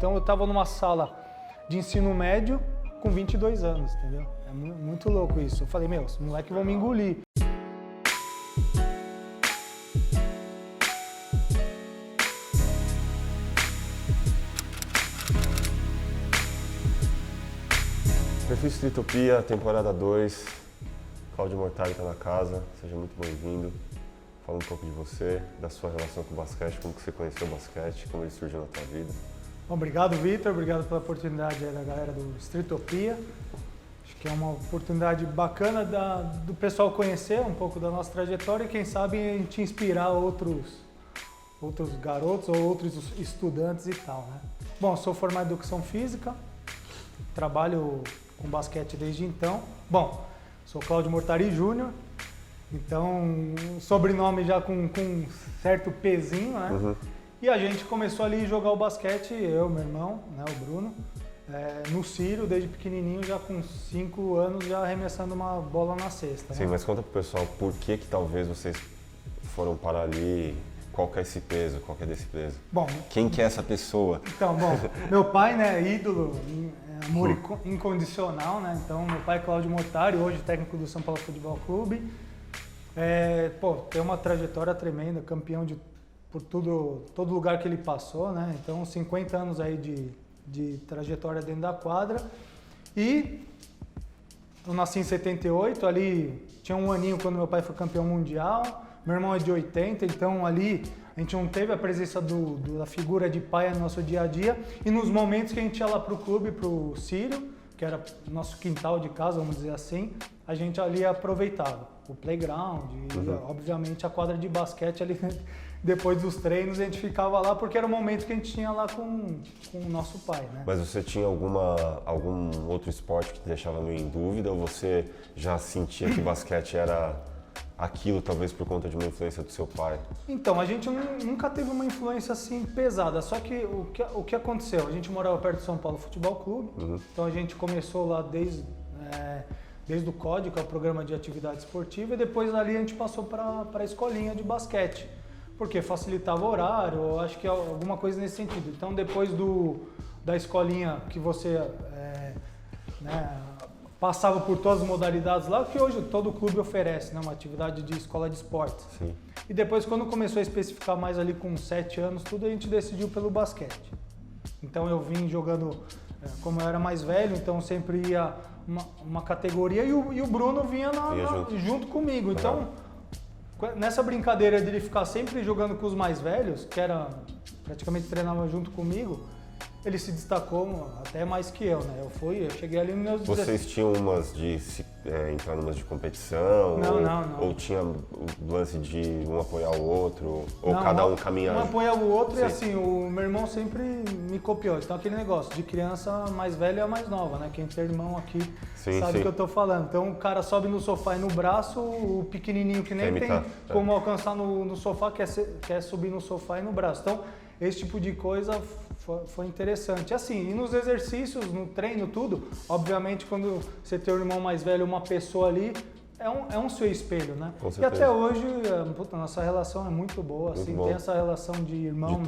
Então eu estava numa sala de ensino médio com 22 anos, entendeu? É muito louco isso. Eu falei, meu, os moleques vão me engolir. Perfil Streetopia, temporada 2. Cláudio Mortari está na casa, seja muito bem-vindo. Fala um pouco de você, da sua relação com o basquete, como que você conheceu o basquete, como ele surgiu na tua vida. Bom, obrigado, Vitor, obrigado pela oportunidade aí da galera do Streetopia. Acho que é uma oportunidade bacana do pessoal conhecer um pouco da nossa trajetória e quem sabe a gente inspirar outros garotos ou outros estudantes e tal, né? Bom, sou formado em Educação Física, trabalho com basquete desde então. Bom, sou Cláudio Mortari Júnior, então sobrenome já com certo pezinho, né? Uhum. E a gente começou ali a jogar o basquete, eu, meu irmão, né, o Bruno, no Círio, desde pequenininho, já com 5 anos, já arremessando uma bola na cesta. Sim, né? mas conta pro pessoal por que talvez vocês foram parar ali, qual que é esse peso, qual que é desse peso? Bom, Quem que é essa pessoa? então, meu pai, né, ídolo, amor incondicional, né? Então, meu pai é Cláudio Mortari, hoje técnico do São Paulo Futebol Clube. Tem uma trajetória tremenda, campeão por todo lugar que ele passou, né? Então, 50 anos aí de trajetória dentro da quadra. E eu nasci em 78, ali tinha um aninho quando meu pai foi campeão mundial. Meu irmão é de 80, então ali a gente não teve a presença da figura de pai no nosso dia a dia. E nos momentos que a gente ia lá pro clube, pro Círio, que era nosso quintal de casa, vamos dizer assim, a gente ali aproveitava o playground e, obviamente, a quadra de basquete ali. Depois dos treinos a gente ficava lá porque era o momento que a gente tinha lá com o nosso pai, né? Mas você tinha algum outro esporte que te deixava meio em dúvida ou você já sentia que basquete era aquilo, talvez por conta de uma influência do seu pai? Então, a gente nunca teve uma influência assim pesada, só que o que aconteceu? A gente morava perto do São Paulo Futebol Clube, então a gente começou lá desde o COD, que é o Programa de Atividade Esportiva, e depois ali a gente passou para a escolinha de basquete, porque facilitava o horário, acho que alguma coisa nesse sentido. Então, depois da escolinha que você passava por todas as modalidades lá, que hoje todo clube oferece, né? Uma atividade de escola de esportes. Sim. E depois, quando começou a especificar mais ali com 7 anos, tudo, a gente decidiu pelo basquete. Então eu vim jogando, como eu era mais velho, então sempre ia uma categoria e o Bruno vinha junto comigo. Então, nessa brincadeira de ele ficar sempre jogando com os mais velhos, que era praticamente treinava junto comigo, ele se destacou até mais que eu, né? Eu cheguei ali nos meus... Vocês tinham umas de entrar numas de competição? Não. Ou tinha o lance de um apoiar o outro? Ou Não, cada um caminhar? Um apoiava o outro. Sim. E assim, o meu irmão sempre me copiou. Então aquele negócio de criança mais velha e a mais nova, né? Quem tem irmão aqui sabe o que eu tô falando. Então o cara sobe no sofá e no braço, o pequenininho que nem tem como alcançar no sofá, quer subir no sofá e no braço. Então esse tipo de coisa foi interessante. Assim, e nos exercícios, no treino, tudo, obviamente quando você tem um irmão mais velho, uma pessoa ali, é um seu espelho, né? E até hoje, a nossa relação é muito boa, assim, tem essa relação de irmão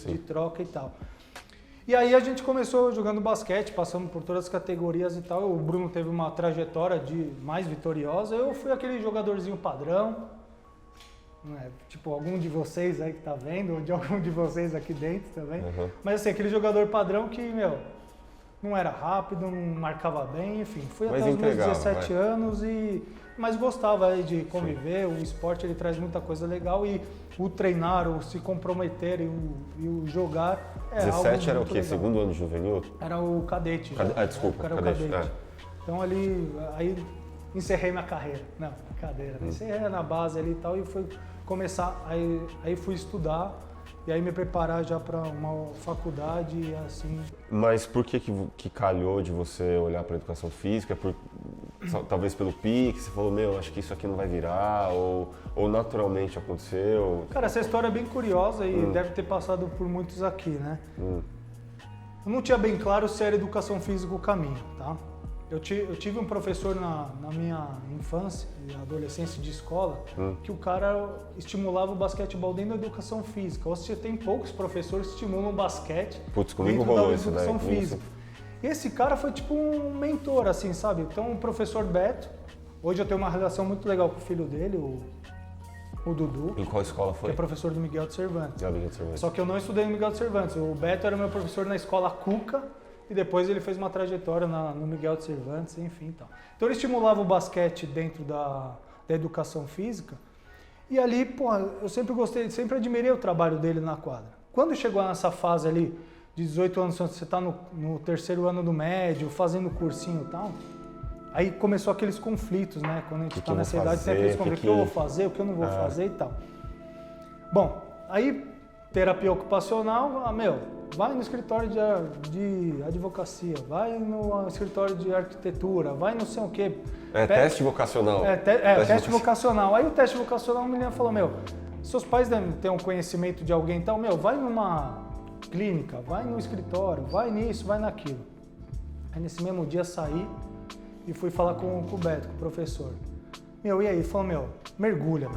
de troca e tal. E aí a gente começou jogando basquete, passando por todas as categorias e tal. O Bruno teve uma trajetória mais vitoriosa, eu fui aquele jogadorzinho padrão. Tipo, algum de vocês aí que tá vendo, ou de algum de vocês aqui dentro também. Mas assim, aquele jogador padrão que, não era rápido, não marcava bem, enfim. Fui até os meus 17 anos, mas gostava aí de conviver. O esporte, ele traz muita coisa legal e o treinar, o se comprometer e o jogar é 17 algo era o quê? legal. Segundo ano de juvenil? Era o cadete. Desculpa, era cadete. O cadete. Então aí encerrei minha carreira. Não, brincadeira. Encerrei na base ali e tal e fui começar, aí fui estudar e aí me preparar já para uma faculdade e assim. Mas por que calhou de você olhar para a educação física? Talvez pelo pique, você falou, acho que isso aqui não vai virar, ou naturalmente aconteceu? Cara, essa história é bem curiosa e deve ter passado por muitos aqui, né? Eu não tinha bem claro se era educação física o caminho, tá? Eu tive um professor na minha infância e adolescência de escola que o cara estimulava o basquetebol dentro da educação física. Ou seja, tem poucos professores que estimulam o basquete dentro da educação física. E esse cara foi tipo um mentor, assim, sabe? Então o professor Beto, hoje eu tenho uma relação muito legal com o filho dele, o Dudu. Em qual escola foi? Que é professor do Miguel de Cervantes. Miguel de Cervantes. Só que eu não estudei no Miguel de Cervantes. O Beto era meu professor na escola Cuca. E depois ele fez uma trajetória no Miguel de Cervantes, enfim. Então ele estimulava o basquete dentro da educação física. E ali, pô, eu sempre gostei, sempre admirei o trabalho dele na quadra. Quando chegou nessa fase ali, de 18 anos, você está no 3º ano do médio, fazendo cursinho e tal, aí começou aqueles conflitos, né? Quando a gente está nessa idade, tem aqueles conflitos, o que eu vou fazer, o que eu não vou fazer e tal. Bom, aí terapia ocupacional, vai no escritório de advocacia, vai no escritório de arquitetura, vai não sei o quê. Teste vocacional. Teste vocacional. Aí o teste vocacional, a menina falou, seus pais devem ter um conhecimento de alguém e tal, vai numa clínica, vai no escritório, vai nisso, vai naquilo. Aí nesse mesmo dia saí e fui falar com o Beto, com o professor. E aí? Ele falou, mergulha,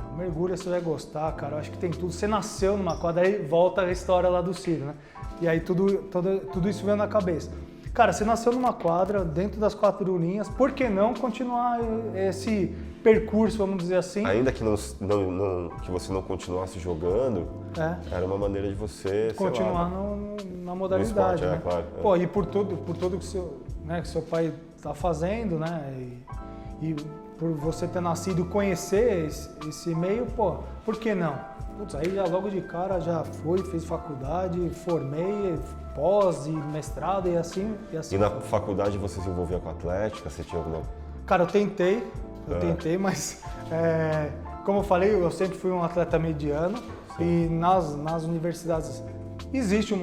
você vai gostar, cara, eu acho que tem tudo. Você nasceu numa quadra, aí volta a história lá do Ciro, né? E aí tudo isso veio na cabeça. Cara, você nasceu numa quadra, dentro das 4 linhas, por que não continuar esse percurso, vamos dizer assim? Ainda que que você não continuasse jogando, era uma maneira de você, continuar na modalidade, esporte, né? Claro. Pô, e por tudo que seu pai está fazendo, né? E por você ter nascido e conhecer esse meio, pô, por que não? Putz, aí já logo de cara já fiz faculdade, formei, pós e mestrado e assim. E na faculdade você se envolvia com atlética? Você tinha alguma... Cara, eu tentei, mas como eu falei, eu sempre fui um atleta mediano. Sim. E nas universidades existe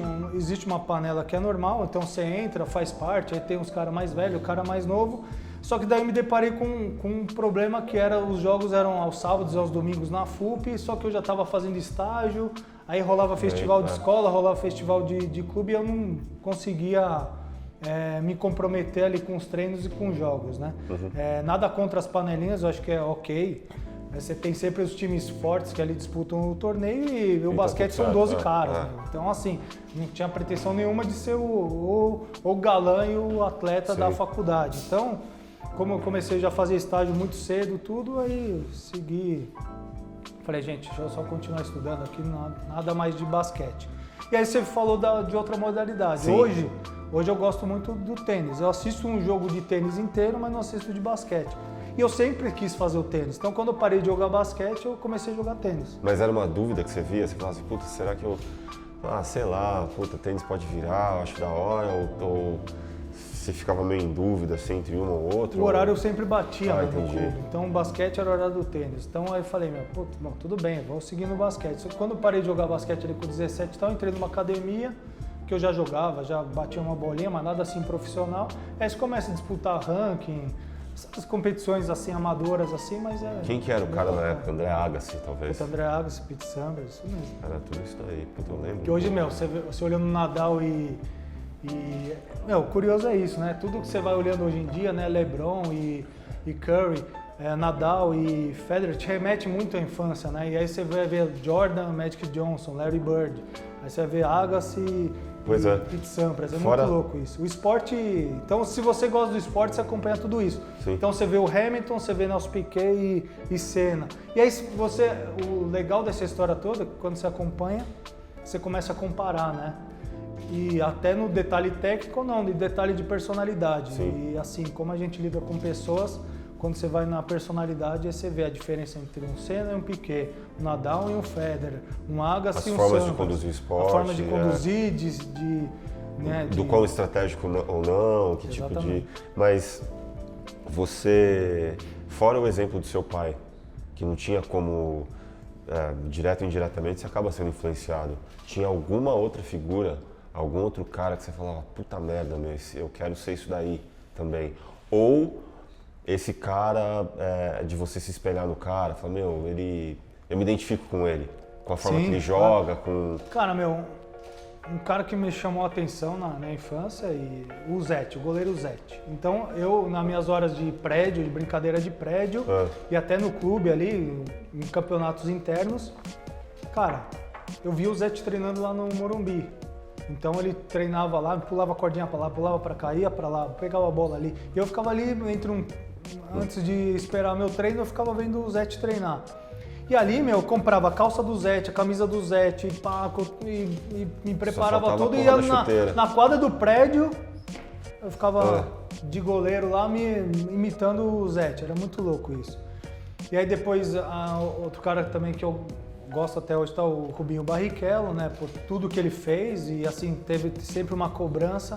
uma panela que é normal, então você entra, faz parte, aí tem uns caras mais velhos, o cara mais novo. Só que daí eu me deparei com um problema que os jogos eram aos sábados e aos domingos na FUP, só que eu já estava fazendo estágio, aí rolava festival de escola, rolava festival de clube e eu não conseguia me comprometer ali com os treinos e com os jogos, né? Nada contra as panelinhas, eu acho que é ok. Você tem sempre os times fortes que ali disputam o torneio e o basquete são 12 caras. Né? Então, assim, não tinha pretensão nenhuma de ser o galã e o atleta da faculdade. Então, como eu comecei já a fazer estágio muito cedo, tudo, aí segui. Falei, gente, deixa eu só continuar estudando aqui, nada mais de basquete. E aí você falou de outra modalidade. Sim. Hoje eu gosto muito do tênis. Eu assisto um jogo de tênis inteiro, mas não assisto de basquete. E eu sempre quis fazer o tênis. Então, quando eu parei de jogar basquete, eu comecei a jogar tênis. Mas era uma dúvida que você via? Você falava assim, puta, será que eu... sei lá, puta, tênis pode virar, eu acho da hora, ou você ficava meio em dúvida, assim, entre um ou outro? O horário eu sempre batia no entendi. clube. Então, o basquete era o horário do tênis. Então, aí eu falei, tudo bem, vou seguir no basquete. Só que quando eu parei de jogar basquete ali com 17 e tal, eu entrei numa academia, que eu já jogava, já batia uma bolinha, mas nada assim profissional. Aí você começa a disputar ranking, essas competições assim, amadoras assim, mas Quem que era o cara na época? André Agassi, talvez? André Agassi, Pete Sampras, isso mesmo. Era tudo isso aí, puta, eu lembro. Que hoje, você olhando Nadal curioso é isso, né? Tudo que você vai olhando hoje em dia, né? LeBron e Curry, Nadal e Federer, te remete muito à infância, né? E aí você vai ver Jordan, Magic Johnson, Larry Bird, aí você vai ver Agassi, Pete Sampras, muito louco isso. O esporte, então se você gosta do esporte, você acompanha tudo isso. Sim. Então você vê o Hamilton, você vê Nelson Piquet e Senna. E aí o legal dessa história toda, quando você acompanha, você começa a comparar, né? E até no detalhe técnico ou não, de detalhe de personalidade. Sim. E assim, como a gente lida com pessoas, quando você vai na personalidade, aí você vê a diferença entre um Senna e um Piquet, um Nadal e um Federer, um Agassi e um Sampras. As formas de conduzir o esporte. A forma de conduzir, do quão estratégico ou não, que tipo de... Mas você, fora o exemplo do seu pai, que não tinha como, direto ou indiretamente, você acaba sendo influenciado. Tinha alguma outra figura, algum outro cara que você falava, puta merda, eu quero ser isso daí também. Ou esse cara, de você se espelhar no cara, falar, eu me identifico com ele, com a forma que ele joga, com... Cara, um cara que me chamou a atenção na infância, e o Zete, o goleiro Zete. Então, eu, nas minhas horas de prédio, de brincadeira de prédio, e até no clube ali, em campeonatos internos, cara, eu vi o Zete treinando lá no Morumbi. Então, ele treinava lá, pulava a cordinha pra lá, pulava pra cá, ia pra lá, pegava a bola ali. E eu ficava ali, antes de esperar meu treino, eu ficava vendo o Zete treinar. E ali, eu comprava a calça do Zete, a camisa do Zete, e me preparava tudo, e ia na quadra do prédio, eu ficava de goleiro lá, me imitando o Zete, era muito louco isso. E aí depois, outro cara também que eu gosto até hoje tá o Rubinho Barrichello, né, por tudo que ele fez, e assim, teve sempre uma cobrança.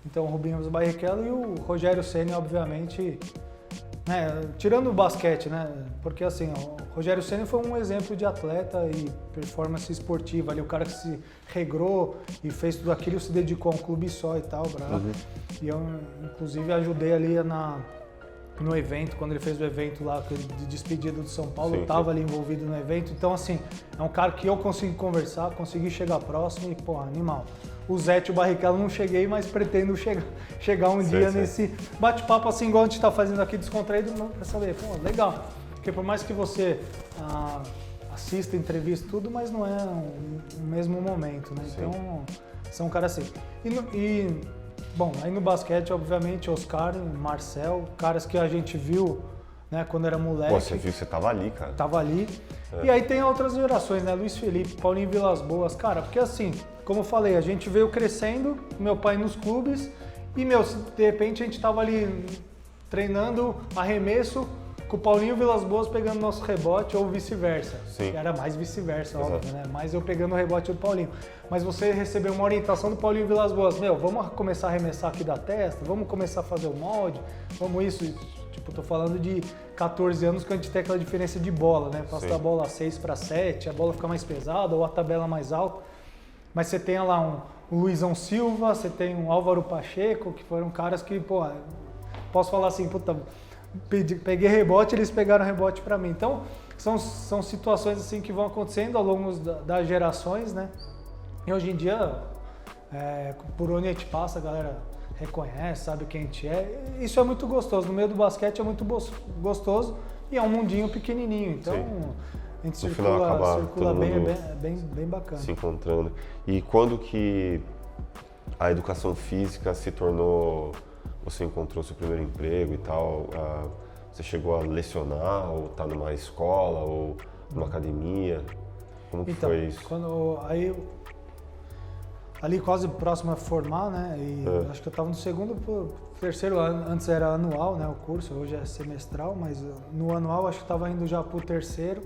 Então o Rubinho Barrichello e o Rogério Ceni, obviamente, tirando o basquete, né? Porque assim, o Rogério Ceni foi um exemplo de atleta e performance esportiva ali, o cara que se regrou e fez tudo aquilo, se dedicou a um clube só e tal, bravo. E eu, inclusive, ajudei ali no evento, quando ele fez o evento lá de despedida do São Paulo, eu tava ali envolvido no evento. Então, assim, é um cara que eu consegui conversar, consegui chegar próximo e, pô, animal. O Zete e o Barrichello não cheguei, mas pretendo chegar um dia nesse bate-papo assim, igual a gente tá fazendo aqui, descontraído, pra saber, pô, legal. Porque por mais que você assista, entrevista, tudo, mas não é o mesmo momento, né? Sim. Então, são caras assim. Bom, aí no basquete, obviamente, Oscar, Marcel, caras que a gente viu, né, quando era moleque. Pô, você viu, você tava ali, cara. Tava ali. E aí tem outras gerações, né? Luiz Felipe, Paulinho Vilas Boas, cara, porque assim, como eu falei, a gente veio crescendo, meu pai nos clubes, e, de repente a gente tava ali treinando arremesso com o Paulinho Vilas Boas pegando nosso rebote ou vice-versa. Sim. Era mais vice-versa, óbvio, né? Mais eu pegando o rebote do Paulinho. Mas você recebeu uma orientação do Paulinho Vilas Boas, vamos começar a arremessar aqui da testa, vamos começar a fazer o molde, vamos isso. Tipo, tô falando de 14 anos que a gente tem aquela diferença de bola, né? Passa da bola 6 para 7, a bola fica mais pesada ou a tabela mais alta. Mas você tem lá um Luizão Silva, você tem um Álvaro Pacheco, que foram caras que, pô, posso falar assim, puta, peguei rebote, eles pegaram rebote para mim. Então, são situações assim que vão acontecendo ao longo das gerações, né? E hoje em dia, por onde a gente passa, a galera reconhece, sabe quem a gente é. Isso é muito gostoso. No meio do basquete é muito gostoso e é um mundinho pequenininho. Então, a gente circula bem bacana. Se encontrando. E quando que a educação física se tornou... Você encontrou seu primeiro emprego e tal, você chegou a lecionar, ou tá numa escola, ou numa academia? Como que foi isso? Ali quase próximo a formar, né? E acho que eu estava no segundo pro terceiro ano, antes era anual, né? O curso, hoje é semestral, mas no anual acho que estava indo já pro terceiro.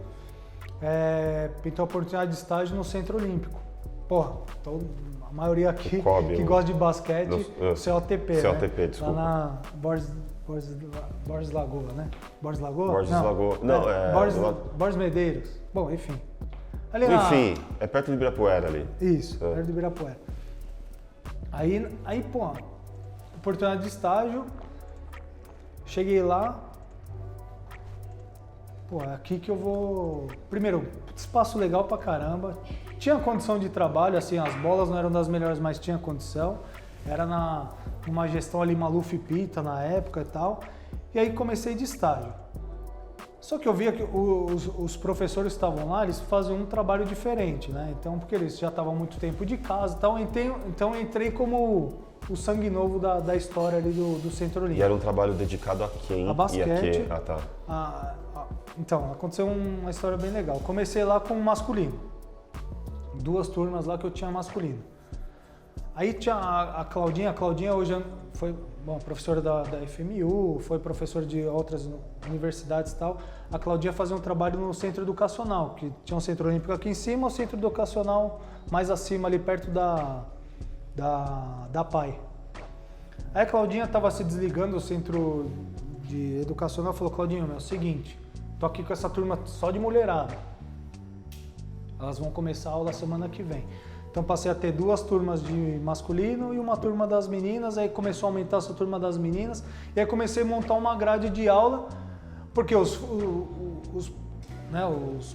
Pintou a oportunidade de estágio no Centro Olímpico. Porra, a maioria aqui que gosta de basquete, COTP, né? COTP, desculpa. Lá na Borges Lagoa, né? Borges Lagoa? Borges Lagoa. Não, Borges Medeiros. Bom, enfim. Enfim, é perto de Ibirapuera ali. Isso, perto de Ibirapuera. Aí, pô, oportunidade de estágio, cheguei lá, pô, é aqui que eu vou... Primeiro, espaço legal pra caramba, tinha condição de trabalho, assim, as bolas não eram das melhores, mas tinha condição, era numa gestão ali Maluf Pita na época e tal, e aí comecei de estágio. Só que eu via que os professores que estavam lá, eles faziam um trabalho diferente, né? Então, porque eles já estavam há muito tempo de casa e tal, então eu entrei como o sangue novo da história ali do Centro Olímpico. E era um trabalho dedicado a quem? A basquete. E a quê? Tá. Então, aconteceu uma história bem legal. Comecei lá com masculino. 2 turmas lá que eu tinha masculino. Aí tinha a Claudinha hoje foi professora da FMU, foi professora de outras universidades e tal. A Claudinha fazia um trabalho no centro educacional, que tinha um centro olímpico aqui em cima, o centro educacional mais acima ali perto da PAI. Aí a Claudinha estava se desligando do centro de educacional e falou, Claudinho, é o seguinte, tô aqui com essa turma só de mulherada. Elas vão começar a aula semana que vem. Então passei a ter 2 turmas de masculino e uma turma das meninas, aí começou a aumentar essa turma das meninas, e aí comecei a montar uma grade de aula, porque os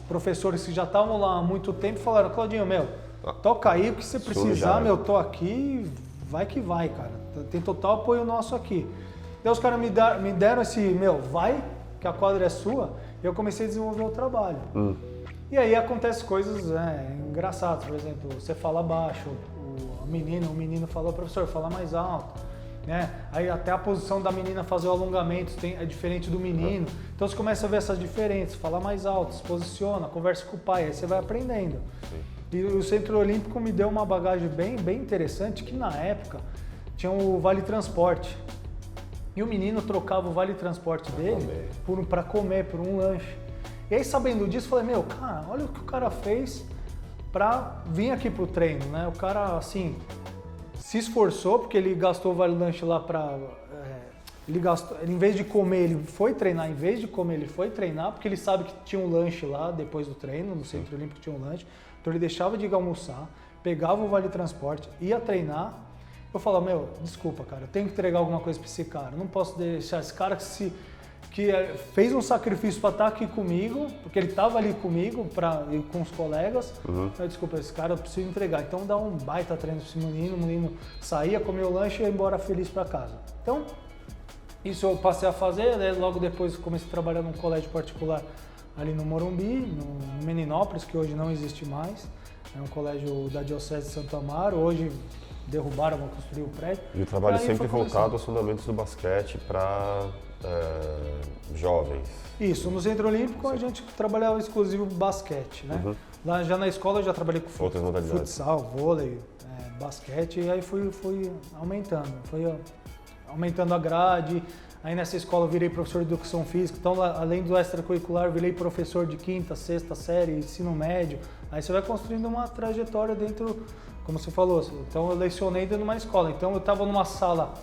professores que já estavam lá há muito tempo falaram, Claudinho, Toca aí, o que você precisar, meu, tô aqui, vai que vai, cara. Tem total apoio nosso aqui. Daí os caras me deram esse, meu, vai, que a quadra é sua, e eu comecei a desenvolver o trabalho. E aí acontecem coisas engraçadas, por exemplo, você fala baixo, o menino fala, professor, fala mais alto. Né? Aí até a posição da menina fazer o alongamento é diferente do menino. Então você começa a ver essas diferenças, fala mais alto, se posiciona, conversa com o pai, aí você vai aprendendo. E o Centro Olímpico me deu uma bagagem bem interessante, que na época tinha o Vale Transporte. E o menino trocava o Vale Transporte dele para comer, por um lanche. E aí, sabendo disso, falei, meu, cara, olha o que o cara fez para vir aqui pro treino, né? O cara, assim, se esforçou, porque ele gastou o Vale Lanche lá para... ele gastou, em vez de comer, ele foi treinar. Em vez de comer, ele foi treinar, porque ele sabe que tinha um lanche lá depois do treino, no Centro Olímpico tinha um lanche. Então ele deixava de almoçar, pegava o Vale Transporte, ia treinar. Eu falava, meu, desculpa, cara, eu tenho que entregar alguma coisa para esse cara. Eu não posso deixar esse cara que fez um sacrifício para estar aqui comigo, porque ele estava ali comigo, com os colegas. Eu, desculpa, esse cara eu preciso entregar. Então dá um baita treino para esse menino. O menino saía, comia o lanche e ia embora feliz para casa. Então, isso eu passei a fazer. Né? Logo depois comecei a trabalhar num colégio particular ali no Morumbi, no Meninópolis, que hoje não existe mais. É um colégio da Diocese de Santo Amaro. Hoje derrubaram, vão construir o prédio. E o trabalho sempre voltado aos fundamentos do basquete para jovens. Isso, no Centro Olímpico a gente trabalhava exclusivo basquete, né? Lá já na escola eu já trabalhei com outras modalidades. Futsal, vôlei, basquete, e aí fui aumentando a grade. Aí nessa escola eu virei professor de educação física, então além do extracurricular eu virei professor de 5ª, 6ª série, ensino médio. Aí você vai construindo uma trajetória dentro, como você falou, então eu lecionei dentro de uma escola, então eu estava numa sala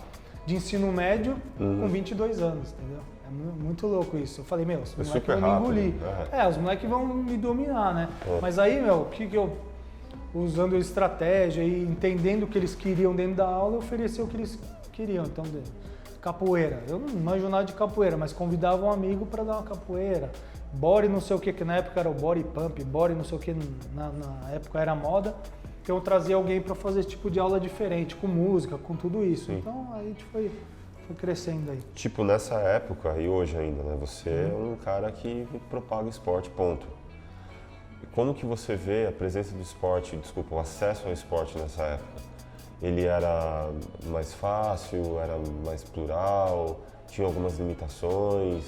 de ensino médio com 22 anos, entendeu? É muito louco isso. Eu falei, meu, os moleques vão me engolir. Os moleques vão me dominar, né? Mas aí, meu, o que eu, usando estratégia e entendendo o que eles queriam dentro da aula, eu ofereci o que eles queriam. Então, capoeira. Eu não manjo nada de capoeira, mas convidava um amigo para dar uma capoeira. Body não sei o que na época era o body pump, body não sei o que na época era moda. Então eu trazia alguém para fazer esse tipo de aula diferente, com música, com tudo isso. Sim. Então aí a gente foi crescendo aí. Tipo, nessa época e hoje ainda, né? Você é um cara que propaga o esporte, ponto. E como que você vê a presença do esporte, o acesso ao esporte nessa época? Ele era mais fácil, era mais plural, tinha algumas limitações?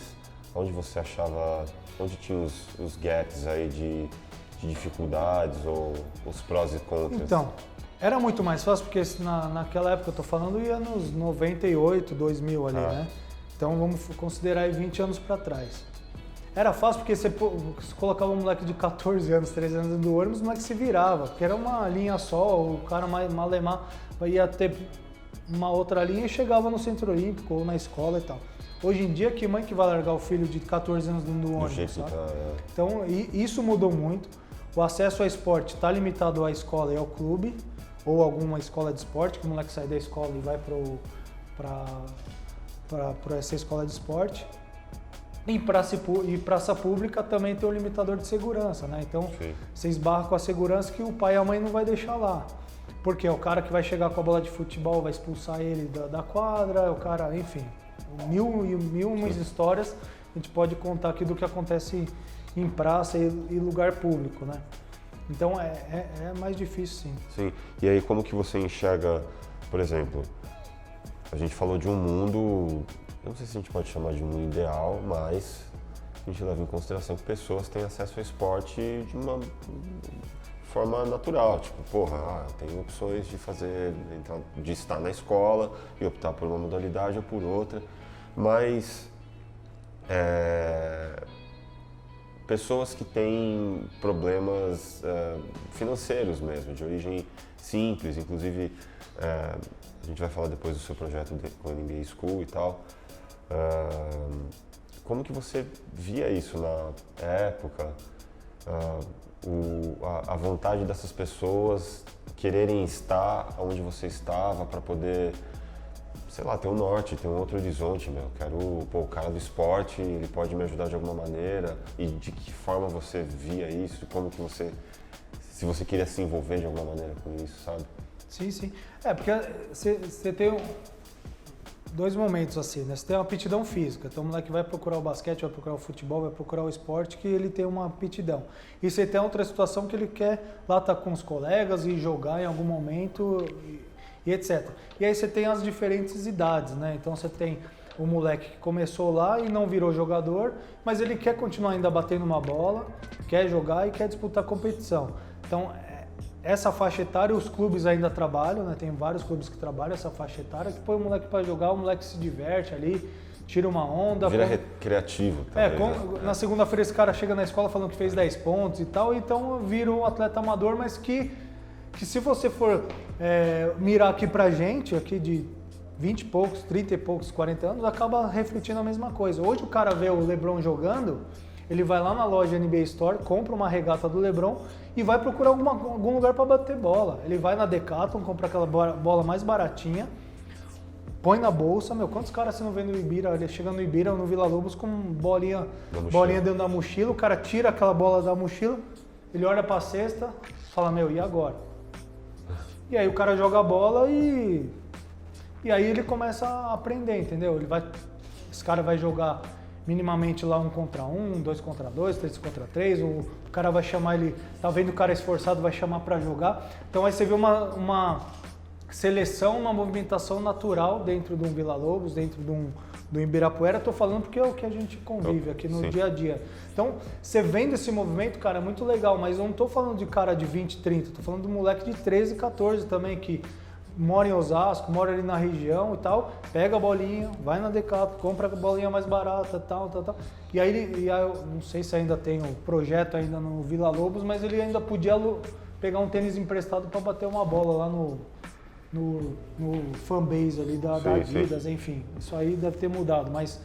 Onde você achava, onde tinha os gaps aí de dificuldades ou os prós e contras? Então, era muito mais fácil porque naquela época, eu tô falando, ia nos 98, 2000 ali, né? Então vamos considerar aí 20 anos para trás. Era fácil porque você colocava um moleque de 14 anos, 13 anos dentro do ônibus, o moleque se virava, porque era uma linha só, o cara malemar ia ter uma outra linha e chegava no Centro Olímpico ou na escola e tal. Hoje em dia, que mãe que vai largar o filho de 14 anos dentro do ônibus, sabe? Então, isso mudou muito. O acesso ao esporte está limitado à escola e ao clube, ou alguma escola de esporte, que o moleque sai da escola e vai para essa escola de esporte. E praça pública também tem um limitador de segurança, né? Então, você esbarra com a segurança que o pai e a mãe não vai deixar lá. Porque é o cara que vai chegar com a bola de futebol, vai expulsar ele da quadra, é o cara, enfim, mil histórias a gente pode contar aqui do que acontece em praça e lugar público, né? Então é mais difícil, sim. Sim. E aí como que você enxerga, por exemplo, a gente falou de um mundo, não sei se a gente pode chamar de um mundo ideal, mas a gente leva em consideração que pessoas têm acesso ao esporte de uma forma natural, tipo, tem opções de estar na escola e optar por uma modalidade ou por outra, mas pessoas que têm problemas financeiros mesmo, de origem simples, inclusive a gente vai falar depois do seu projeto com a NBA School e tal. Como que você via isso na época? A vontade dessas pessoas quererem estar onde você estava para poder, sei lá, ter um norte, ter um outro horizonte, o cara do esporte, ele pode me ajudar de alguma maneira, e de que forma você via isso, como que você se você queria se envolver de alguma maneira com isso, sabe? Sim. Porque você tem dois momentos assim, né? Você tem uma aptidão física, então o moleque vai procurar o basquete, vai procurar o futebol, vai procurar o esporte que ele tem uma aptidão. E você tem outra situação que ele quer lá estar com os colegas e jogar em algum momento e etc. E aí você tem as diferentes idades, né? Então você tem o moleque que começou lá e não virou jogador, mas ele quer continuar ainda batendo uma bola, quer jogar e quer disputar competição. Então, essa faixa etária, os clubes ainda trabalham, né? Tem vários clubes que trabalham essa faixa etária, que põe o moleque para jogar, o moleque se diverte ali, tira uma onda. Vira recreativo. Talvez, Na segunda-feira esse cara chega na escola falando que fez 10 pontos e tal, então vira um atleta amador, mas que se você for mirar aqui pra gente, aqui de 20 e poucos, 30 e poucos, 40 anos, acaba refletindo a mesma coisa. Hoje o cara vê o LeBron jogando, ele vai lá na loja NBA Store, compra uma regata do LeBron e vai procurar algum lugar para bater bola. Ele vai na Decathlon, compra aquela bola mais baratinha, põe na bolsa. Quantos caras você não vê no Ibira? Ele chega no Ibira ou no Vila Lobos com bolinha dentro da mochila, o cara tira aquela bola da mochila, ele olha para a cesta, fala, e agora? E aí o cara joga a bola e aí ele começa a aprender, entendeu? Esse cara vai jogar minimamente lá 1 contra 1, 2 contra 2, 3 contra 3, o cara vai chamar ele, tá vendo o cara esforçado, vai chamar para jogar. Então aí você vê uma seleção, uma movimentação natural dentro de um Vila Lobos, dentro do Ibirapuera. Tô falando porque é o que a gente convive aqui no dia a dia. Então, você vendo esse movimento, cara, é muito legal, mas eu não tô falando de cara de 20, 30, tô falando de moleque de 13, 14 também, que mora em Osasco, mora ali na região e tal, pega a bolinha, vai na Decathlon, compra a bolinha mais barata, tal. E aí eu não sei se ainda tem o projeto ainda no Vila Lobos, mas ele ainda podia pegar um tênis emprestado para bater uma bola lá no fanbase ali da Adidas, enfim. Isso aí deve ter mudado, mas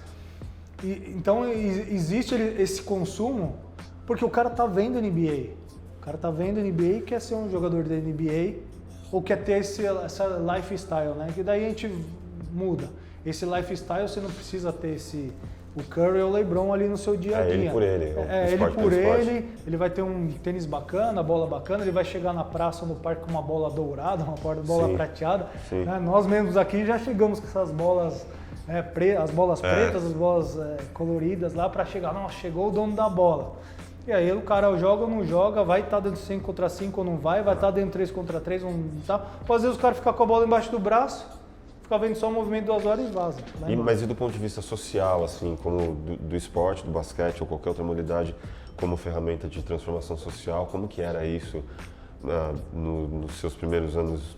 então existe esse consumo porque o cara tá vendo NBA. O cara tá vendo NBA e quer ser um jogador da NBA. Ou quer ter essa lifestyle, né? Que daí a gente muda. Esse lifestyle você não precisa ter o Curry ou o LeBron ali no seu dia a dia. Ele por ele. Ele por ele, ele vai ter um tênis bacana, bola bacana, ele vai chegar na praça ou no parque com uma bola dourada, uma bola prateada. Né? Nós mesmos aqui já chegamos com essas bolas, as bolas pretas, as bolas coloridas lá para chegar, nossa, chegou o dono da bola. E aí o cara joga ou não joga, vai estar dentro de 5 contra 5 ou não vai estar dentro de 3 contra 3 ou não tá. Às vezes o cara fica com a bola embaixo do braço, fica vendo só o movimento 2 horas e vaza. Mas e do ponto de vista social, assim, como do esporte, do basquete ou qualquer outra modalidade, como ferramenta de transformação social, como que era isso nos seus primeiros anos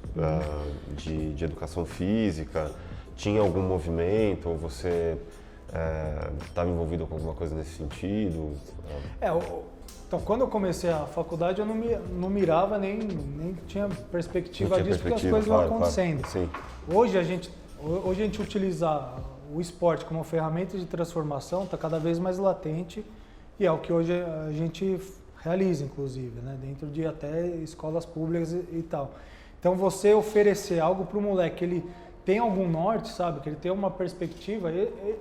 de educação física? Tinha algum movimento ou você estava envolvido com alguma coisa nesse sentido? Então, quando eu comecei a faculdade, eu não mirava nem tinha perspectiva disso, porque as coisas vão acontecendo. Sim. Hoje a gente utiliza o esporte como ferramenta de transformação está cada vez mais latente e é o que hoje a gente realiza, inclusive, né? Dentro de até escolas públicas e tal. Então, você oferecer algo para o moleque, ele tem algum norte, sabe? Que ele tem uma perspectiva,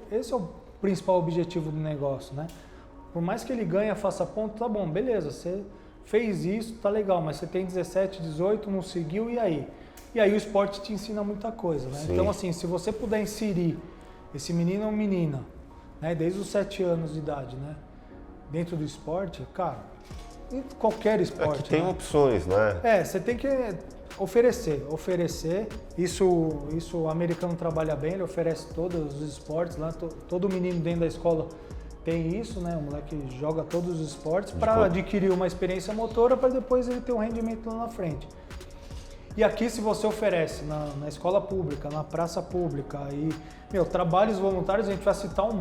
esse é o principal objetivo do negócio, né? Por mais que ele ganhe, faça ponto, tá bom, beleza, você fez isso, tá legal, mas você tem 17, 18, não seguiu, e aí? E aí o esporte te ensina muita coisa, né? Então, assim, se você puder inserir esse menino ou menina, né, desde os 7 anos de idade, né, dentro do esporte, cara, em qualquer esporte. Que tem opções, né? Você tem que oferecer. Isso o americano trabalha bem, ele oferece todos os esportes lá, todo menino dentro da escola tem isso, né? O moleque joga todos os esportes para adquirir uma experiência motora para depois ele ter um rendimento lá na frente. E aqui, se você oferece na escola pública, na praça pública e, trabalhos voluntários, a gente vai citar um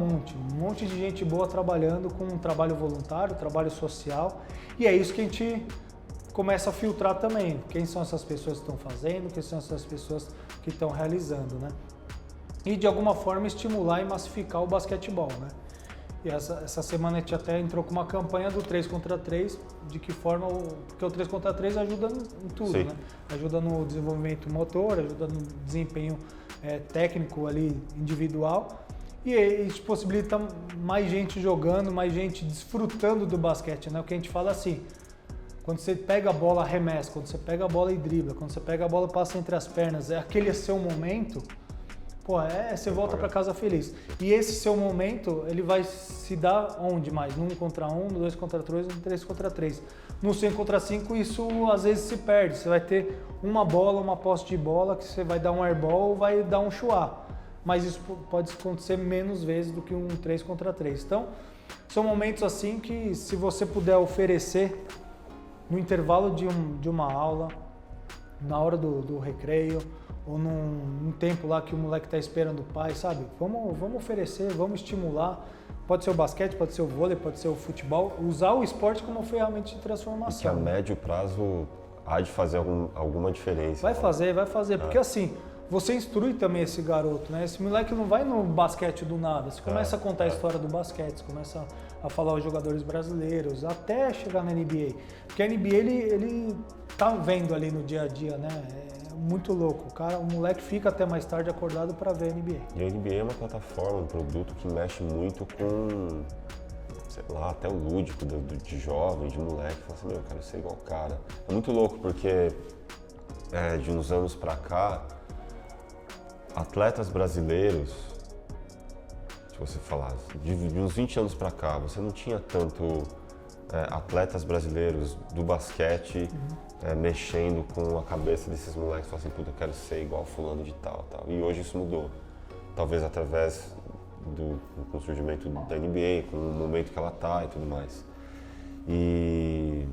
monte de gente boa trabalhando com um trabalho voluntário, trabalho social, e é isso que a gente começa a filtrar também. Quem são essas pessoas que estão fazendo, quem são essas pessoas que estão realizando, né? E, de alguma forma, estimular e massificar o basquetebol, né? E essa semana a gente até entrou com uma campanha do 3 contra 3, de que forma, porque o 3 contra 3 ajuda em tudo, né? Ajuda no desenvolvimento motor, ajuda no desempenho técnico ali, individual, e isso possibilita mais gente jogando, mais gente desfrutando do basquete, né? O que a gente fala assim, quando você pega a bola, arremessa, quando você pega a bola e dribla, quando você pega a bola, passa entre as pernas, aquele seu momento, pô, você volta para casa feliz. E esse seu momento, ele vai se dar onde mais? No 1 contra 1, no 2 contra 3, no 3 contra 3. No 5 contra 5, isso às vezes se perde. Você vai ter uma bola, uma posse de bola, que você vai dar um airball ou vai dar um chuá. Mas isso pode acontecer menos vezes do que um 3 contra 3. Então, são momentos assim que, se você puder oferecer no intervalo de uma aula, na hora do recreio, ou num tempo lá que o moleque está esperando o pai, sabe? Vamos oferecer, vamos estimular. Pode ser o basquete, pode ser o vôlei, pode ser o futebol. Usar o esporte como ferramenta de transformação. E que a médio prazo há de fazer alguma diferença. Vai fazer. Porque assim, você instrui também esse garoto, né? Esse moleque não vai no basquete do nada. Você começa a contar a história do basquete, você começa a falar os jogadores brasileiros, até chegar na NBA. Porque a NBA, ele tá vendo ali no dia a dia, né? Muito louco. O moleque fica até mais tarde acordado para ver a NBA. E a NBA é uma plataforma, um produto que mexe muito com, sei lá, até o lúdico de jovem, de moleque. Fala assim, eu quero ser igual o cara. É muito louco porque de uns anos para cá, atletas brasileiros, se você falar, de uns 20 anos para cá, você não tinha tanto atletas brasileiros do basquete mexendo com a cabeça desses moleques, falando assim, puta, eu quero ser igual fulano de tal. E hoje isso mudou. Talvez através do surgimento da NBA, com o momento que ela tá e tudo mais. E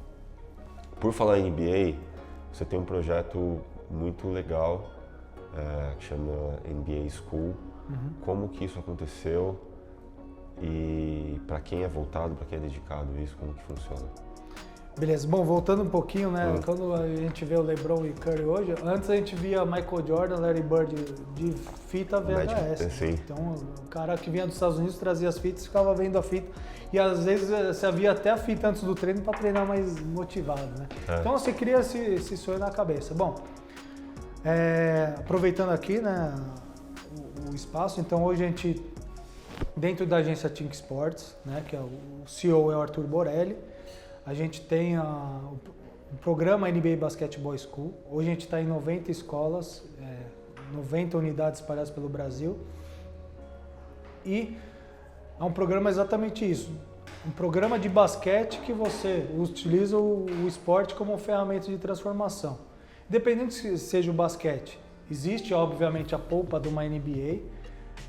por falar em NBA, você tem um projeto muito legal que chama NBA School. Como que isso aconteceu e para quem é voltado, para quem é dedicado a isso, como que funciona? Beleza, bom, voltando um pouquinho, né? Quando a gente vê o LeBron e Curry hoje, antes a gente via Michael Jordan, Larry Bird de fita VHS. Sim. Então, o cara que vinha dos Estados Unidos trazia as fitas, ficava vendo a fita. E às vezes você havia até a fita antes do treino para treinar mais motivado, né? Então você cria esse sonho na cabeça. Bom, aproveitando aqui, né, o espaço, então hoje a gente, dentro da agência Think Sports, né, que é o CEO é o Arthur Borelli, a gente tem o programa NBA Basketball School. Hoje a gente está em 90 escolas, 90 unidades espalhadas pelo Brasil. E é um programa exatamente isso. Um programa de basquete que você utiliza o esporte como ferramenta de transformação. Independente se seja o basquete, existe obviamente a polpa de uma NBA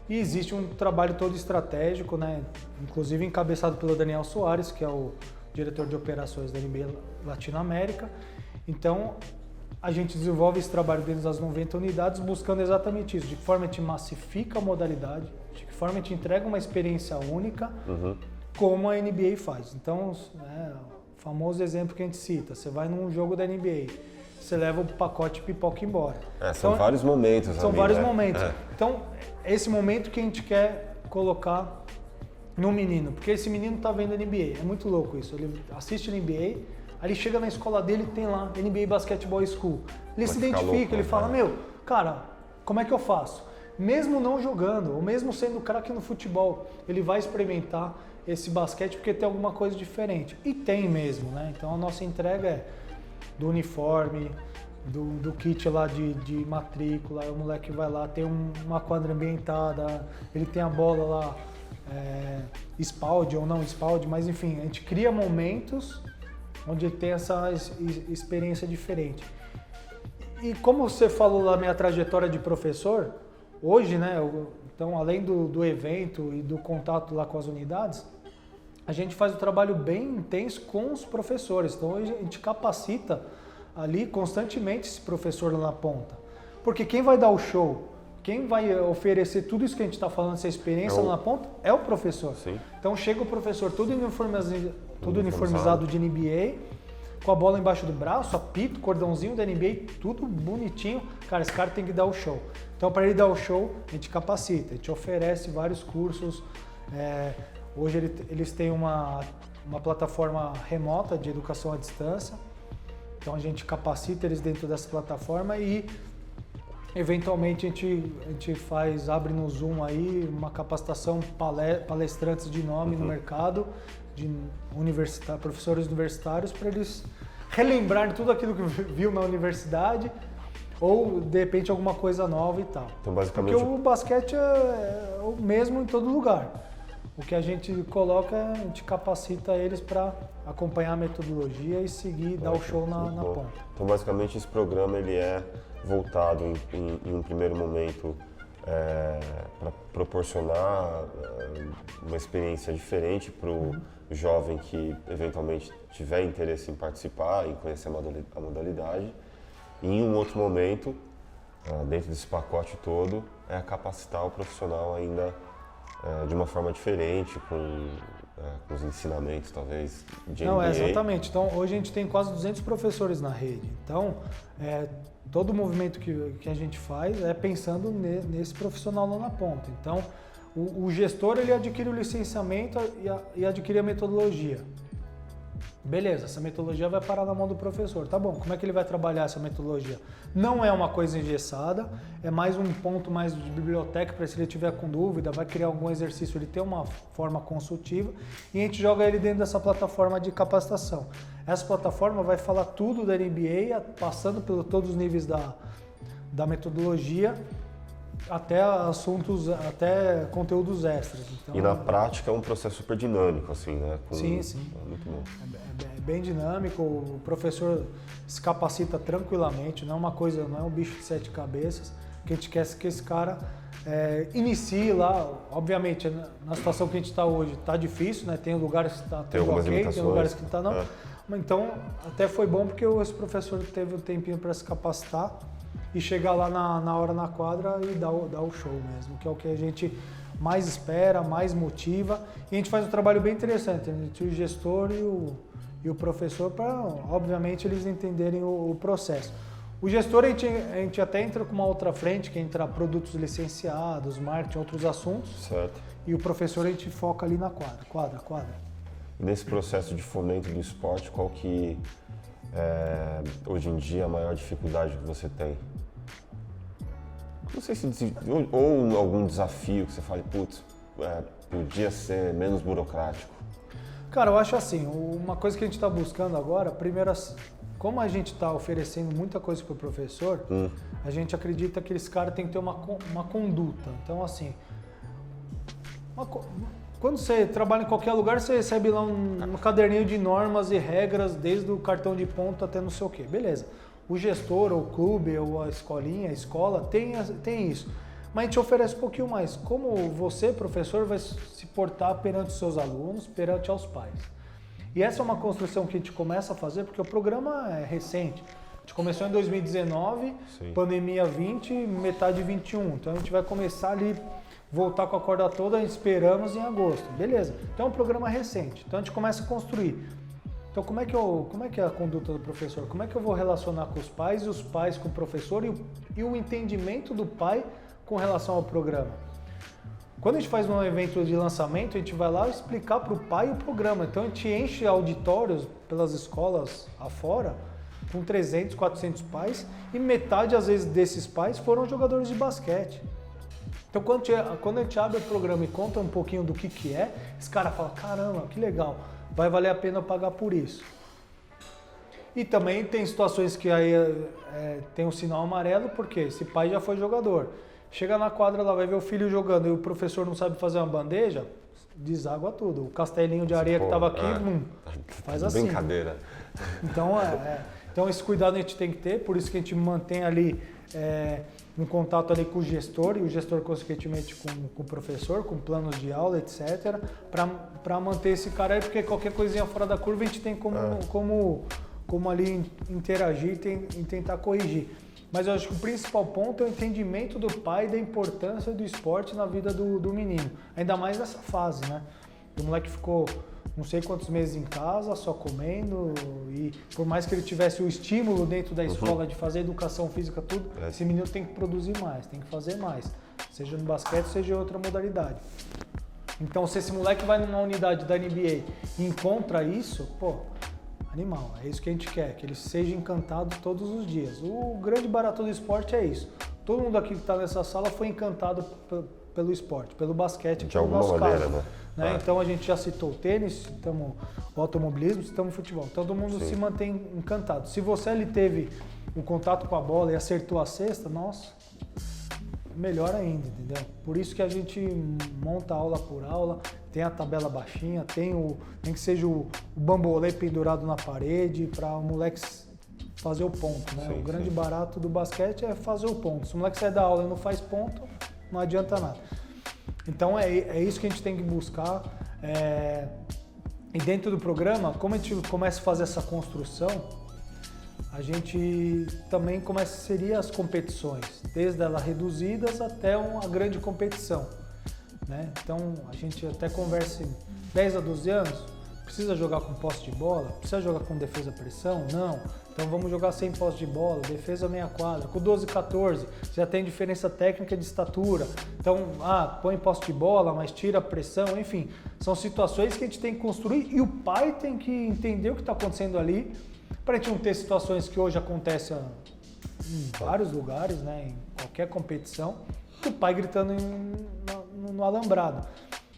e existe um trabalho todo estratégico, né? Inclusive encabeçado pelo Daniel Soares, que é o diretor de operações da NBA Latinoamérica. Então, a gente desenvolve esse trabalho dentro das 90 unidades buscando exatamente isso, de que forma a gente massifica a modalidade, de que forma a gente entrega uma experiência única, como a NBA faz. Então, o famoso exemplo que a gente cita, você vai num jogo da NBA, você leva o pacote pipoca embora. São vários momentos. São vários momentos. Então, esse momento que a gente quer colocar no menino, porque esse menino tá vendo NBA, é muito louco isso, ele assiste NBA, aí ele chega na escola dele e tem lá NBA Basketball School, ele se identifica, louco, ele fala, cara, como é que eu faço? Mesmo não jogando, ou mesmo sendo craque no futebol, ele vai experimentar esse basquete porque tem alguma coisa diferente, e tem mesmo, né? Então a nossa entrega é do uniforme, do kit lá de matrícula, o moleque vai lá, tem uma quadra ambientada, ele tem a bola lá, espalde ou não espalde, mas enfim, a gente cria momentos onde tem essa experiência diferente. E como você falou da minha trajetória de professor, hoje, né, então além do evento e do contato lá com as unidades, a gente faz um trabalho bem intenso com os professores. Então hoje a gente capacita ali constantemente esse professor lá na ponta. Porque quem vai dar o show, quem vai oferecer tudo isso que a gente está falando, essa experiência lá na ponta, é o professor. Sim. Então chega o professor todo uniformizado de NBA, com a bola embaixo do braço, apito, cordãozinho da NBA, tudo bonitinho. Cara, esse cara tem que dar o show. Então para ele dar o show, a gente capacita, a gente oferece vários cursos. Hoje eles têm uma plataforma remota de educação à distância. Então a gente capacita eles dentro dessa plataforma e eventualmente a gente abre no Zoom aí uma capacitação, palestrantes de nome no mercado, de professores universitários, para eles relembrar tudo aquilo que viu na universidade ou, de repente, alguma coisa nova e tal. Então, basicamente... Porque o basquete é o mesmo em todo lugar. O que a gente coloca, a gente capacita eles para acompanhar a metodologia e seguir, dar o show na ponta. Então, basicamente, esse programa ele é voltado em um primeiro momento para proporcionar uma experiência diferente para o jovem que eventualmente tiver interesse em participar, em conhecer a modalidade. E em um outro momento, dentro desse pacote todo, é capacitar o profissional ainda de uma forma diferente, com os ensinamentos talvez de NBA. Não, exatamente. Então hoje a gente tem quase 200 professores na rede. Então todo o movimento que a gente faz é pensando nesse profissional lá na ponta. Então o gestor ele adquire o licenciamento e adquire a metodologia. Beleza, essa metodologia vai parar na mão do professor. Tá bom, como é que ele vai trabalhar essa metodologia? Não é uma coisa engessada, é mais um ponto mais de biblioteca para se ele tiver com dúvida, vai criar algum exercício, ele tem uma forma consultiva e a gente joga ele dentro dessa plataforma de capacitação. Essa plataforma vai falar tudo da NBA, passando por todos os níveis da metodologia, até assuntos, até conteúdos extras. Então, e na prática é um processo super dinâmico, assim, né? Sim. É muito bom. É bem dinâmico, o professor se capacita tranquilamente, não é uma coisa, não é um bicho de 7 cabeças, que a gente quer que esse cara inicie lá, obviamente, na situação que a gente está hoje, está difícil, né? Tem lugares que está tudo ok, tem lugares que está não. Então, até foi bom porque esse professor teve um tempinho para se capacitar e chegar lá na hora na quadra e dar o show mesmo, que é o que a gente mais espera, mais motiva. E a gente faz um trabalho bem interessante entre o gestor e o professor para, obviamente, eles entenderem o processo. O gestor, a gente até entra com uma outra frente, que entra produtos licenciados, marketing, outros assuntos. Certo. E o professor, a gente foca ali na quadra. E nesse processo de fomento do esporte, qual que hoje em dia a maior dificuldade que você tem? Não sei se ou algum desafio que você fale, putz, podia ser menos burocrático. Cara, eu acho assim, uma coisa que a gente está buscando agora, primeiro, como a gente está oferecendo muita coisa para o professor, a gente acredita que esse cara tem que ter uma conduta. Então, assim, quando você trabalha em qualquer lugar, você recebe lá um caderninho de normas e regras, desde o cartão de ponto até não sei o quê. Beleza. O gestor, ou o clube, ou a escolinha, a escola, tem isso. Mas a gente oferece um pouquinho mais. Como você, professor, vai se portar perante os seus alunos, perante aos pais. E essa é uma construção que a gente começa a fazer, porque o programa é recente. A gente começou em 2019, sim. Pandemia 20, metade 21. Então a gente vai começar ali, voltar com a corda toda, esperamos em agosto. Beleza. Então é um programa recente. Então a gente começa a construir. Então como é que é a conduta do professor? Como é que eu vou relacionar com os pais e os pais com o professor e o entendimento do pai com relação ao programa? Quando a gente faz um evento de lançamento, a gente vai lá explicar para o pai o programa. Então a gente enche auditórios pelas escolas afora com 300, 400 pais e metade às vezes desses pais foram jogadores de basquete. Então quando a gente abre o programa e conta um pouquinho do que é, esse cara fala, caramba, que legal. Vai valer a pena pagar por isso. E também tem situações que aí tem um sinal amarelo, porque esse pai já foi jogador. Chega na quadra lá, vai ver o filho jogando e o professor não sabe fazer uma bandeja, deságua tudo. O castelinho de areia que estava aqui, faz assim. Brincadeira. Então esse cuidado a gente tem que ter, por isso que a gente mantém ali um contato ali com o gestor e o gestor consequentemente com o professor, com planos de aula, etc, para manter esse cara aí, porque qualquer coisinha fora da curva a gente tem como ali interagir e tentar corrigir. Mas eu acho que o principal ponto é o entendimento do pai da importância do esporte na vida do menino, ainda mais nessa fase, né? O moleque ficou não sei quantos meses em casa, só comendo, e por mais que ele tivesse o estímulo dentro da escola de fazer educação física, tudo, esse menino tem que produzir mais, tem que fazer mais, seja no basquete, seja em outra modalidade. Então, se esse moleque vai numa unidade da NBA e encontra isso, pô, Animal. É isso que a gente quer, que ele seja encantado todos os dias. O grande barato do esporte é isso. Todo mundo aqui que está nessa sala foi encantado pelo esporte, pelo basquete, de alguma maneira, né? Então a gente já citou o tênis, o automobilismo, citamos o futebol. Todo mundo se mantém encantado. Se você ali teve um contato com a bola e acertou a cesta, nossa, melhor ainda, entendeu? Por isso que a gente monta aula por aula, tem a tabela baixinha, tem que seja o bambolê pendurado na parede para o moleque fazer o ponto, né? O grande barato do basquete é fazer o ponto. Se o moleque sai da aula e não faz ponto, não adianta nada. Então é isso que a gente tem que buscar. E dentro do programa, como a gente começa a fazer essa construção, a gente também seria as competições, desde elas reduzidas até uma grande competição, né? Então a gente até conversa 10 a 12 anos, precisa jogar com posse de bola? Precisa jogar com defesa-pressão? Não. Então vamos jogar sem posse de bola, defesa meia quadra. Com 12, 14, já tem diferença técnica de estatura. Então, põe posse de bola, mas tira a pressão, enfim. São situações que a gente tem que construir e o pai tem que entender o que está acontecendo ali para a gente não ter situações que hoje acontecem em vários lugares, né, em qualquer competição, o pai gritando no alambrado.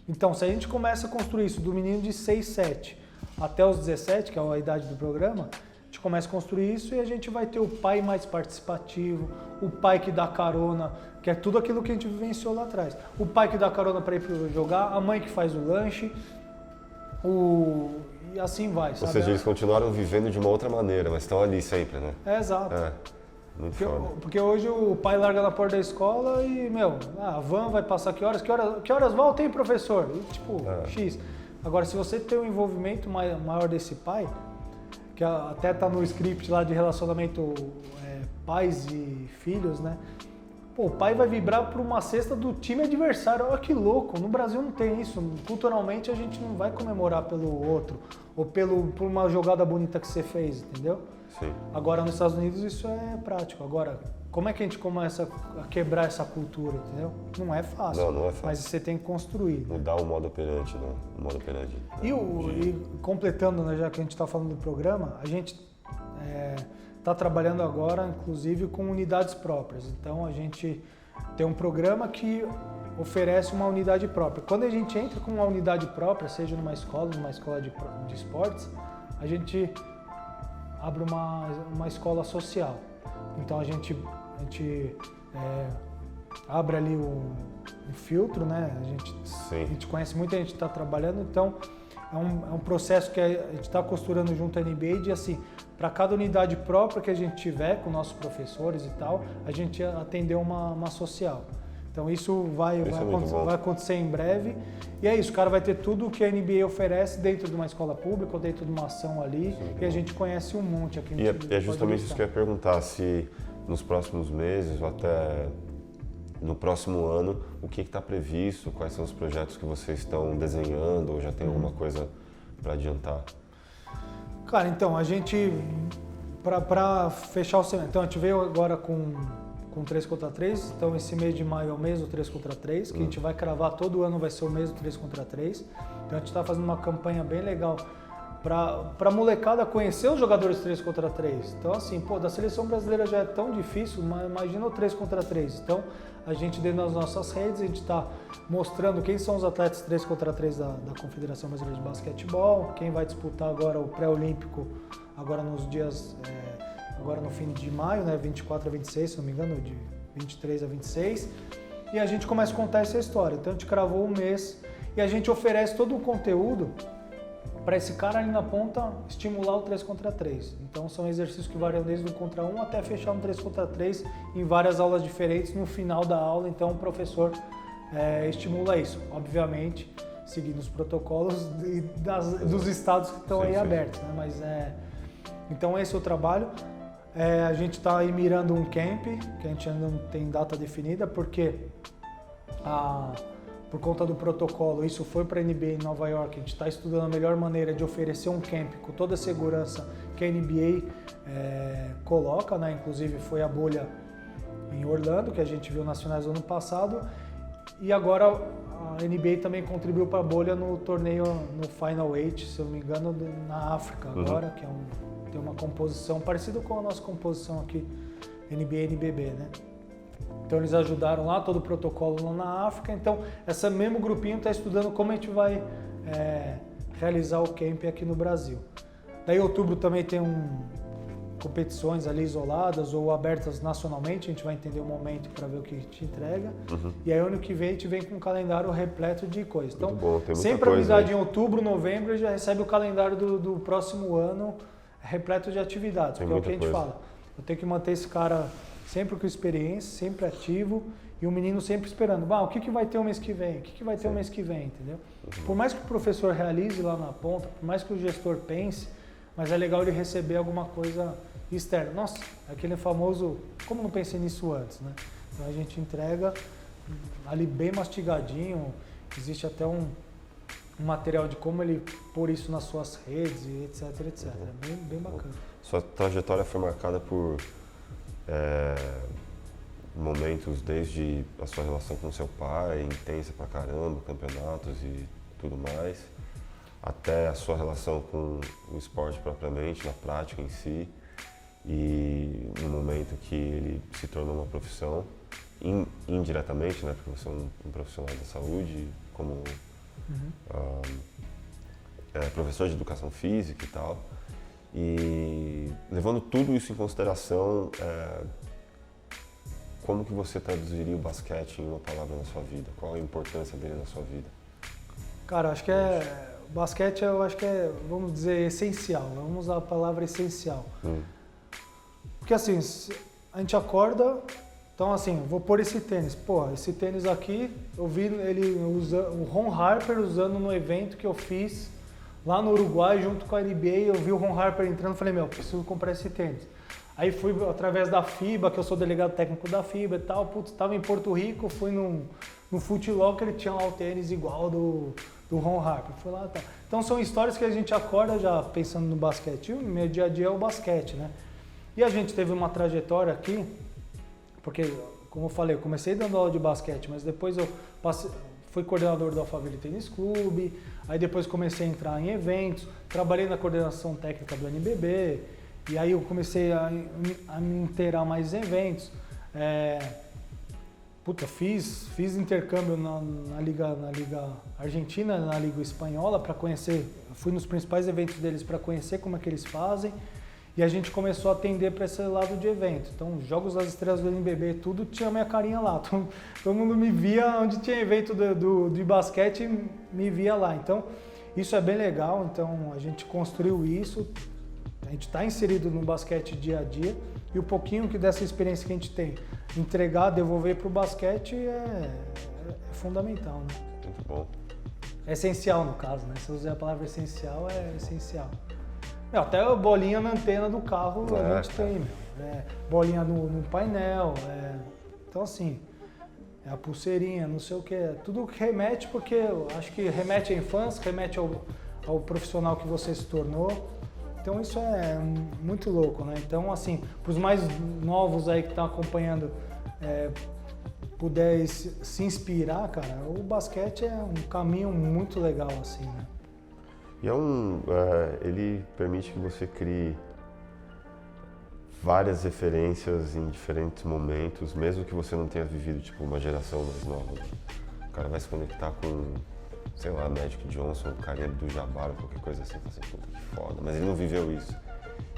Então, se a gente começa a construir isso do menino de 6, 7 até os 17, que é a idade do programa, a gente começa a construir isso e a gente vai ter o pai mais participativo, o pai que dá carona, que é tudo aquilo que a gente vivenciou lá atrás. O pai que dá carona para ir jogar, a mãe que faz o lanche, e assim vai, sabe? Ou seja, eles continuaram vivendo de uma outra maneira, mas estão ali sempre, né? Exato. Muito foda. Porque hoje o pai larga na porta da escola e, a van vai passar que horas volta, hein, professor? E, tipo, X. Agora, se você tem um envolvimento maior desse pai, que até tá no script lá de relacionamento pais e filhos, né? Pô, o pai vai vibrar por uma cesta do time adversário. Olha que louco, no Brasil não tem isso. Culturalmente a gente não vai comemorar pelo outro ou por uma jogada bonita que você fez, entendeu? Sim. Agora nos Estados Unidos isso é prático. Agora, como é que a gente começa a quebrar essa cultura, entendeu? Não é fácil. Não é fácil. Mas você tem que construir. Mudar o modo operante, né? O modo operante. E completando, né, já que a gente está falando do programa, a gente está trabalhando agora, inclusive, com unidades próprias. Então, a gente tem um programa que oferece uma unidade própria. Quando a gente entra com uma unidade própria, seja numa escola de esportes, a gente abre uma escola social. Então, a gente abre ali um filtro, né? A gente conhece muita gente que está trabalhando, então é um processo que a gente está costurando junto à NBA de assim, para cada unidade própria que a gente tiver com nossos professores e tal, a gente atender uma social. Então isso vai acontecer em breve. E é isso, o cara vai ter tudo o que a NBA oferece dentro de uma escola pública ou dentro de uma ação ali. E a gente conhece um monte aqui. E é justamente isso que eu ia perguntar, se nos próximos meses ou até no próximo ano, o que está previsto, quais são os projetos que vocês estão desenhando ou já tem alguma coisa para adiantar? Cara, então, a gente, para fechar o semestre, então a gente veio agora com 3 contra 3, então esse mês de maio é o mês do 3 contra 3, que a gente vai cravar, todo ano vai ser o mês do 3 contra 3, então a gente está fazendo uma campanha bem legal para a molecada conhecer os jogadores 3 contra 3, então assim, da seleção brasileira já é tão difícil, mas imagina o 3 contra 3, então a gente dentro das nossas redes, a gente está mostrando quem são os atletas 3 contra 3 da Confederação Brasileira de Basquetebol, quem vai disputar agora o pré-olímpico, agora nos dias, agora no fim de maio, né, 24 a 26, se não me engano, de 23 a 26, e a gente começa a contar essa história. Então a gente cravou um mês e a gente oferece todo o conteúdo para esse cara ali na ponta estimular o 3 contra 3. Então são exercícios que variam desde o 1 contra 1 até fechar um 3 contra 3 em várias aulas diferentes no final da aula. Então o professor estimula isso, obviamente seguindo os protocolos dos estados que estão aí abertos, né? Mas então esse é o trabalho. A gente está aí mirando um camp, que a gente ainda não tem data definida, porque por conta do protocolo, isso foi para a NBA em Nova York, a gente está estudando a melhor maneira de oferecer um camp com toda a segurança que a NBA coloca, né? Inclusive foi a bolha em Orlando, que a gente viu nas finais do ano passado, e agora a NBA também contribuiu para a bolha no torneio, no Final Eight, se eu não me engano, na África agora, que tem uma composição parecida com a nossa composição aqui, NBA e NBB, né? Então eles ajudaram lá, todo o protocolo lá na África, então esse mesmo grupinho está estudando como a gente vai realizar o camp aqui no Brasil. Daí em outubro também tem competições ali isoladas ou abertas nacionalmente, a gente vai entender o momento para ver o que a gente entrega. E aí ano que vem a gente vem com um calendário repleto de coisas. Então, bom, sempre a unidade em outubro, novembro, já recebe o calendário do próximo ano repleto de atividades, porque é o que a gente fala. Eu tenho que manter esse cara sempre com experiência, sempre ativo e o menino sempre esperando. O que vai ter o mês que vem? O que vai ter o mês que vem? Entendeu? Por mais que o professor realize lá na ponta, por mais que o gestor pense, mas é legal ele receber alguma coisa externa. Nossa, aquele famoso, como não pensei nisso antes, né? Então a gente entrega ali bem mastigadinho, existe até um material de como ele pôr isso nas suas redes, e etc, etc. É bem bacana. Sua trajetória foi marcada por momentos desde a sua relação com seu pai, intensa pra caramba, campeonatos e tudo mais, até a sua relação com o esporte propriamente, na prática em si, e no momento que ele se tornou uma profissão, indiretamente, né, porque você é um profissional da saúde, como professor de educação física e tal, e levando tudo isso em consideração, como que você traduziria o basquete em uma palavra na sua vida? Qual a importância dele na sua vida? Cara, acho que o basquete eu acho que vamos dizer, essencial. Vamos usar a palavra essencial. Porque assim, a gente acorda, então assim, vou pôr esse tênis. Pô, esse tênis aqui, eu vi o Ron Harper usando no evento que eu fiz lá no Uruguai, junto com a NBA, eu vi o Ron Harper entrando e falei, preciso comprar esse tênis. Aí fui através da FIBA, que eu sou delegado técnico da FIBA e tal, estava em Porto Rico, fui no Foot Locker, ele tinha lá o tênis igual do Ron Harper. Fui lá e tal. Então são histórias que a gente acorda já pensando no basquete. E o meu dia a dia é o basquete, né? E a gente teve uma trajetória aqui, porque, como eu falei, eu comecei dando aula de basquete, mas depois eu fui coordenador do Alphaville Tênis Clube, aí depois comecei a entrar em eventos, trabalhei na coordenação técnica do NBB, e aí eu comecei a me inteirar mais em eventos. Fiz intercâmbio na Liga Argentina, na Liga Espanhola, para conhecer, fui nos principais eventos deles para conhecer como é que eles fazem. E a gente começou a atender para esse lado de evento. Então, Jogos das Estrelas do NBB, tudo tinha minha carinha lá. Todo mundo me via, onde tinha evento de basquete, me via lá. Então, isso é bem legal. Então, a gente construiu isso. A gente está inserido no basquete dia a dia. E o pouquinho que dessa experiência que a gente tem, entregar, devolver para o basquete é fundamental, né? Muito bom. É essencial, no caso, né? Se eu usar a palavra essencial, é essencial. Até a bolinha na antena do carro a gente tem, bolinha no painel, então assim, a pulseirinha, não sei o que, tudo que remete, porque eu acho que remete à infância, remete ao profissional que você se tornou, então isso é muito louco, né? Então assim, para os mais novos aí que estão acompanhando, puder se inspirar, cara, o basquete é um caminho muito legal assim, né? E ele permite que você crie várias referências em diferentes momentos, mesmo que você não tenha vivido tipo uma geração mais nova. O cara vai se conectar com, sei lá, Magic Johnson, o cara do Jabbar, qualquer coisa assim, assim, puta que foda. Mas ele não viveu isso.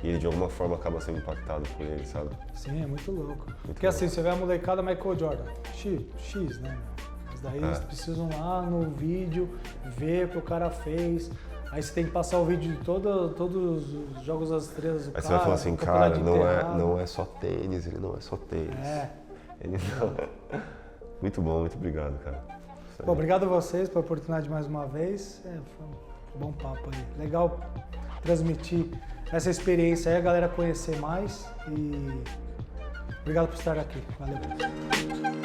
E ele de alguma forma acaba sendo impactado por ele, sabe? Sim, é muito louco. Porque assim, você vê a molecada Michael Jordan, X, né? Mas daí eles precisam lá no vídeo ver o que o cara fez. Aí você tem que passar o vídeo de todos os Jogos das Estrelas do cara. Aí você vai falar assim, cara, não é só tênis, ele não é só tênis. Ele não... Muito bom, muito obrigado, cara. Bom, obrigado a vocês pela oportunidade mais uma vez. Foi um bom papo aí. Legal transmitir essa experiência aí, a galera conhecer mais. E obrigado por estar aqui. Valeu.